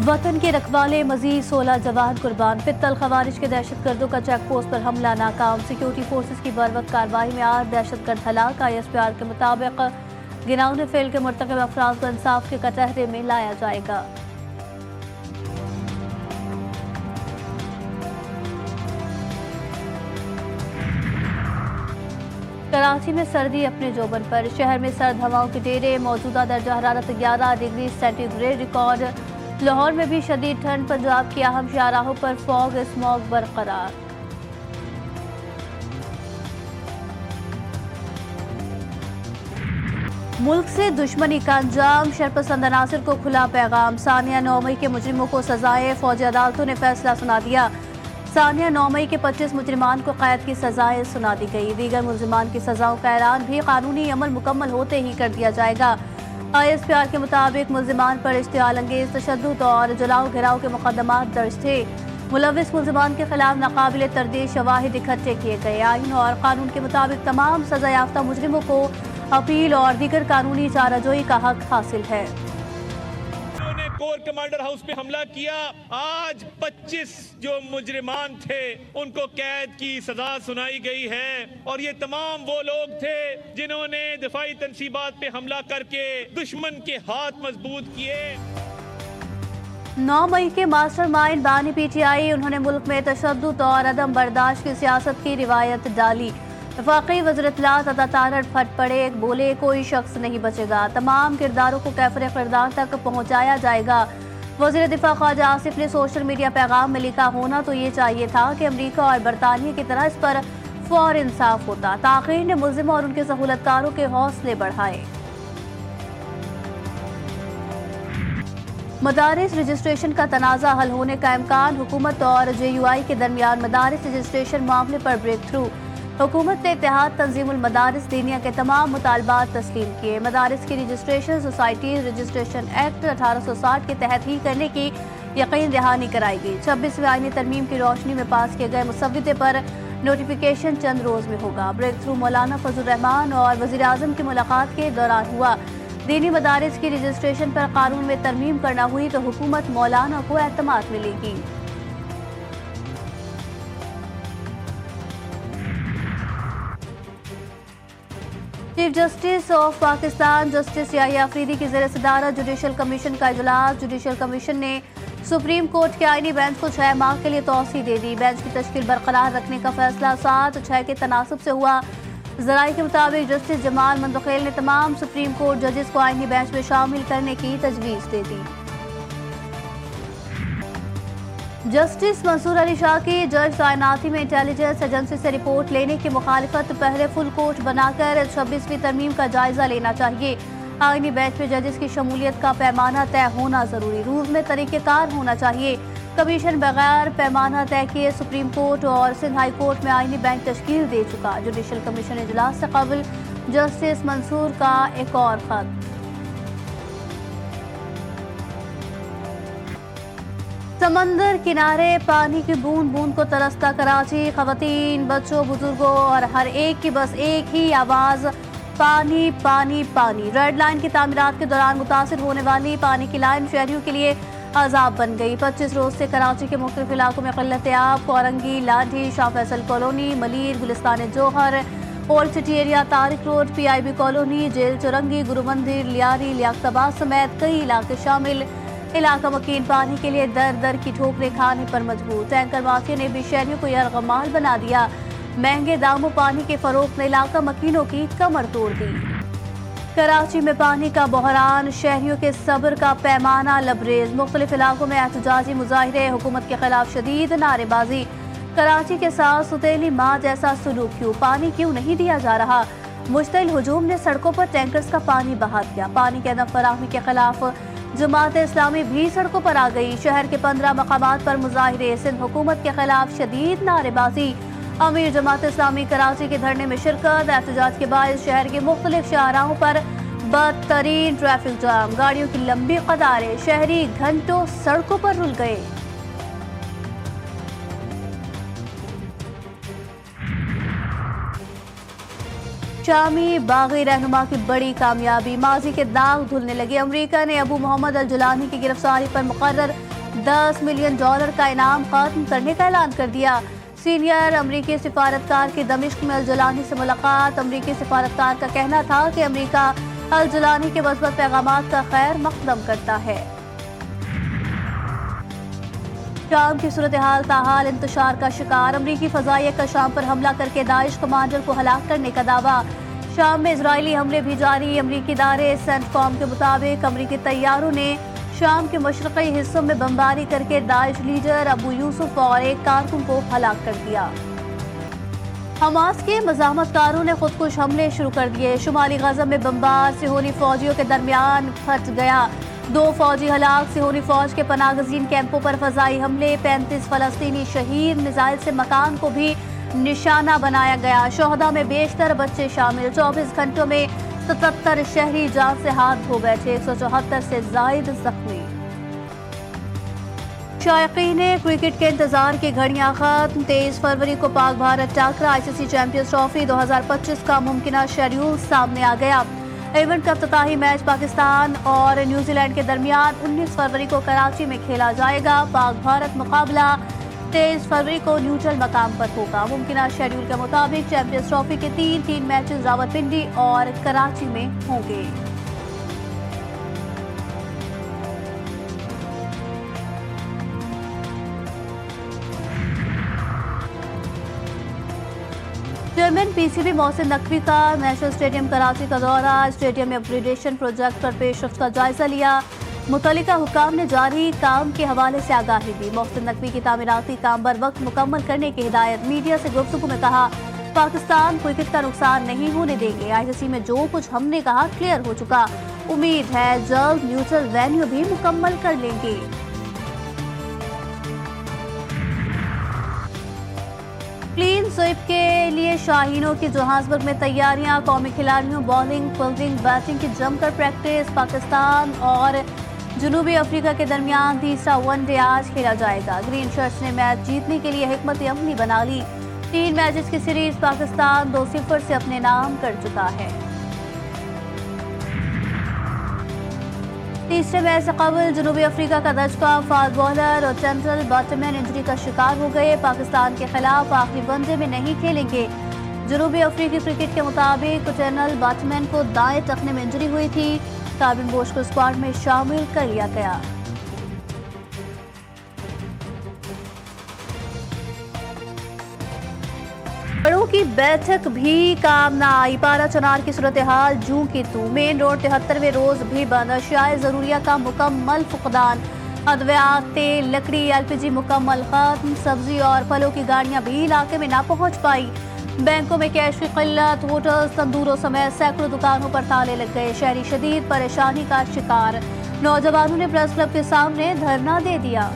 وطن کے رکھوالے مزید 16 جوان قربان۔ پتل خوارج کے دہشت گردوں کا چیک پوسٹ پر حملہ ناکام۔ سیکیورٹی فورسز کی بروقت کارروائی میں 8 دہشت گرد ہلاک۔ ISPR کے مطابق گناؤنے فعل کے مرتکب افراد کو انصاف کے کٹہرے میں لایا جائے گا۔ کراچی میں سردی اپنے جوبن پر، شہر میں سرد ہواؤں کے ڈیرے، موجودہ درجہ حرارت 11 degree centigrade record. Lahore میں بھی شدید ٹھنڈ، پنجاب کی اہم شاہراہوں پر فوگ اسموگ برقرار۔ ملک سے دشمنی کا انجام، شرپسند عناصر کو کھلا پیغام۔ ثانیہ 9 مئی کے مجرموں کو سزائیں، فوجی عدالتوں نے فیصلہ سنا دیا۔ ثانیہ 9 مئی کے 25 مجرمان کو قید کی سزائیں سنا دی گئی۔ دیگر ملزمان کی سزاؤں کا اعلان بھی قانونی عمل مکمل ہوتے ہی کر دیا جائے گا۔ ISPR کے مطابق ملزمان پر اشتعال انگیز تشدد اور جلاؤ گھراؤ کے مقدمات درج تھے۔ ملوث ملزمان کے خلاف ناقابل تردید شواہد اکٹھے کیے گئے۔ آئین اور قانون کے مطابق تمام سزا یافتہ مجرموں کو اپیل اور دیگر قانونی چارہ جوئی کا حق حاصل ہے۔ کور کمانڈر ہاؤس پہ حملہ کیا، آج 25 جو مجرمان تھے ان کو قید کی سزا سنائی گئی ہے، اور یہ تمام وہ لوگ تھے جنہوں نے دفاعی تنصیبات پہ حملہ کر کے دشمن کے ہاتھ مضبوط کیے۔ 9 مئی کے ماسٹر مائنڈ بانی PTI، انہوں نے ملک میں تشدد اور عدم برداشت کی سیاست کی روایت ڈالی۔ وفاقی وزیر اطلاعات عطا تارڑ پھٹ پڑے، بولے کوئی شخص نہیں بچے گا، تمام کرداروں کو کیفر کردار تک پہنچایا جائے گا۔ وزیر دفاع خواجہ آصف نے سوشل میڈیا پیغام میں لکھا، ہونا تو یہ چاہیے تھا کہ امریکہ اور برطانیہ کی طرح اس پر فوری انصاف ہوتا۔ تاخیر نے ملزموں اور ان کے سہولت کاروں کے حوصلے بڑھائے۔ مدارس رجسٹریشن کا تنازع حل ہونے کا امکان، حکومت اور JUI کے درمیان مدارس رجسٹریشن معاملے پر بریک تھرو۔ حکومت نے اتحاد تنظیم المدارس دینیہ کے تمام مطالبات تسلیم کیے۔ مدارس کی رجسٹریشن سوسائٹیز رجسٹریشن ایکٹ 1860 کے تحت ہی کرنے کی یقین دہانی کرائی گئی۔ 26ویں آئینی ترمیم کی روشنی میں پاس کیے گئے مسودے پر نوٹیفیکیشن چند روز میں ہوگا۔ بریک تھرو مولانا فضل الرحمان اور وزیر اعظم کی ملاقات کے دوران ہوا۔ دینی مدارس کی رجسٹریشن پر قانون میں ترمیم کرنا ہوئی تو حکومت مولانا کو اعتماد ملے گی۔ Chief justice of Pakistan justice Yahya Afridi کی زیر صدارت جوڈیشل کمیشن کا اجلاس۔ جوڈیشل کمیشن نے سپریم کورٹ کے آئینی بینچ کو 6 ماہ کے لیے توسیع دے دی۔ بینچ کی تشکیل برقرار رکھنے کا فیصلہ 7-6 کے تناسب سے ہوا۔ ذرائع کے مطابق جسٹس جمال مندوخیل نے تمام سپریم کورٹ ججز کو آئینی بینچ میں شامل کرنے کی تجویز دے دی۔ جسٹس منصور علی شاہ کی جج تعیناتی میں انٹیلیجنس ایجنسی سے رپورٹ لینے کی مخالفت، پہلے فل کورٹ بنا کر 26ویں ترمیم کا جائزہ لینا چاہیے۔ آئینی بینچ میں ججز کی شمولیت کا پیمانہ طے ہونا ضروری، رولز میں طریقہ کار ہونا چاہیے۔ کمیشن بغیر پیمانہ طے کیے سپریم کورٹ اور سندھ ہائی کورٹ میں آئینی بینچ تشکیل دے چکا۔ جوڈیشل کمیشن اجلاس سے قبل جسٹس منصور کا ایک اور خط۔ سمندر کنارے پانی کی بوند بوند کو ترستا کراچی، خواتین، بچوں، بزرگوں اور ہر ایک کی بس ایک ہی آواز، پانی پانی پانی۔ ریڈ لائن کی تعمیرات کے دوران متاثر ہونے والی پانی کی لائن شہریوں کے لیے عذاب بن گئی۔ 25 روز سے کراچی کے مختلف علاقوں میں قلت آب، Korangi, Landhi, Shah Faisal colony, Malir, Gulistan Johar, old city area, Tariq road, PIB colony, jail Chowrangi, Guru Mandir, Lyari, لیاقت آباد سمیت کئی علاقے شامل۔ علاقہ مکین پانی کے لیے در در کی ٹھوکریں کھانے پر مجبور۔ ٹینکر مافیا نے بھی شہریوں کو یرغمال بنا دیا۔ مہنگے داموں پانی کے فروخت نے علاقہ مکینوں کی کمر توڑ دی۔ کراچی میں پانی کا بحران، شہریوں کے صبر کا پیمانہ لبریز۔ مختلف علاقوں میں احتجاجی مظاہرے، حکومت کے خلاف شدید نعرے بازی۔ کراچی کے ساتھ ستیلی ماں جیسا سلوک کیوں؟ پانی کیوں نہیں دیا جا رہا؟ مشتعل ہجوم نے سڑکوں پر ٹینکرز کا پانی بہا دیا۔ پانی کے عدم فراہمی کے خلاف جماعت اسلامی بھی سڑکوں پر آ گئی۔ شہر کے 15 مقامات پر مظاہرے، سندھ حکومت کے خلاف شدید نعرے بازی۔ امیر جماعت اسلامی کراچی کے دھرنے میں شرکت، احتجاج کے باعث شہر کے مختلف شاہراہوں پر بدترین ٹریفک جام، گاڑیوں کی لمبی قطاریں، شہری گھنٹوں سڑکوں پر رل گئے۔ شامی باغی رہنما کی بڑی کامیابی، ماضی کے داغ دھلنے لگے۔ امریکہ نے ابو محمد الجولانی کی گرفتاری پر مقرر $10 ملین کا انعام ختم کرنے کا اعلان کر دیا۔ سینئر امریکی سفارتکار کی دمشق میں الجولانی سے ملاقات۔ امریکی سفارتکار کا کہنا تھا کہ امریکہ الجولانی کے مثبت پیغامات کا خیر مقدم کرتا ہے۔ شام کی صورتحال تاحال انتشار کا شکار۔ امریکی فضائیہ کا شام پر حملہ کر کے داعش کمانڈر کو ہلاک کرنے کا دعویٰ۔ شام میں اسرائیلی حملے بھی جاری۔ امریکی ادارے سینٹ کام کے مطابق امریکی طیاروں نے شام کے مشرقی حصوں میں بمباری کر کے داعش لیڈر ابو یوسف اور ایک کارکن کو ہلاک کر دیا۔ حماس کے مزاحمت کاروں نے خودکش حملے شروع کر دیے۔ شمالی غزہ میں بمبار صہیونی فوجیوں کے درمیان پھٹ گیا۔ 2 فوجی ہلاک۔ صہیونی فوج کے پناہ گزین کیمپوں پر فضائی حملے۔ 35 فلسطینی شہید۔ میزائل سے مکان کو بھی نشانہ بنایا گیا۔ شہداء میں بیشتر بچے شامل۔ 24 گھنٹوں میں 77 شہری جان سے ہاتھ دھو بیٹھے۔ 174 سے زائد زخمی۔ شائقین کرکٹ کے انتظار کی گھڑیاں ختم۔ 23 فروری کو پاک بھارت ٹاکرا۔ ICC چیمپئنز ٹرافی 2025 کا ممکنہ شیڈول سامنے آ گیا۔ ایونٹ کا افتتاحی میچ پاکستان اور نیوزی لینڈ کے درمیان 19 فروری کو کراچی میں کھیلا جائے گا۔ پاک بھارت مقابلہ 23 فروری کو نیوٹرل مقام پر ہوگا۔ ممکنہ شیڈول کے مطابق چیمپئنز ٹرافی کے 3 میچز راولپنڈی اور کراچی میں ہوں گے۔ چیئرمین PCB محسن نقوی کا نیشنل اسٹیڈیم کراچی کا دورہ۔ اسٹیڈیم میں اپگریڈیشن پروجیکٹ پر پیش رفت کا جائزہ لیا۔ متعلقہ حکام نے جاری کام کے حوالے سے آگاہی دی۔ محسن نقوی کی تعمیراتی کام بر وقت مکمل کرنے کی ہدایت۔ میڈیا سے گفتگو میں کہا، پاکستان کرکٹ کا نقصان نہیں ہونے دیں گے۔ ICC میں جو کچھ ہم نے کہا کلیئر ہو چکا۔ امید ہے جلد نیوٹرل وینیو بھی مکمل کر لیں گے۔ کلین سویپ کے لیے شاہینوں کی جوہانسبرگ میں تیاریاں۔ قومی کھلاڑیوں بالنگ، فیلڈنگ، بیٹنگ کی جم کر پریکٹس۔ پاکستان اور جنوبی افریقہ کے درمیان تیسرا ون ڈے آج کھیلا جائے گا۔ گرین شرٹس نے میچ جیتنے کے لیے حکمت عملی بنا لی۔ 3 میچز کی سیریز پاکستان 2-0 سے اپنے نام کر چکا ہے۔ تیسرے میچ سے قبل جنوبی افریقہ کا دھچکا۔ فاسٹ بالر اور سینٹرل بیٹسمین انجری کا شکار ہو گئے۔ پاکستان کے خلاف آخری ون ڈے میں نہیں کھیلیں گے۔ جنوبی افریقی کرکٹ کے مطابق سینٹرل بیٹسمین کو دائیں ٹخنے میں انجری ہوئی تھی۔ کاربن بوش کو اسکواڈ میں شامل کر لیا گیا۔ بڑوں کی بیٹھک بھی کام نہ آئی۔ پارا چنار کی صورتحال جوں کی توں۔ مین روڈ 73ویں روز بھی بند۔ اشیاء ضروریہ کا مکمل فقدان۔ ادویات، تیل، لکڑی، LPG مکمل ختم۔ سبزی اور پھلوں کی گاڑیاں بھی علاقے میں نہ پہنچ پائی۔ بینکوں میں کیش کی قلت۔ ہوٹل، تندوروں سمیت سینکڑوں دکانوں پر تالے لگ گئے۔ شہری شدید پریشانی کا شکار۔ نوجوانوں نے پریس کلب کے سامنے دھرنا دے دیا۔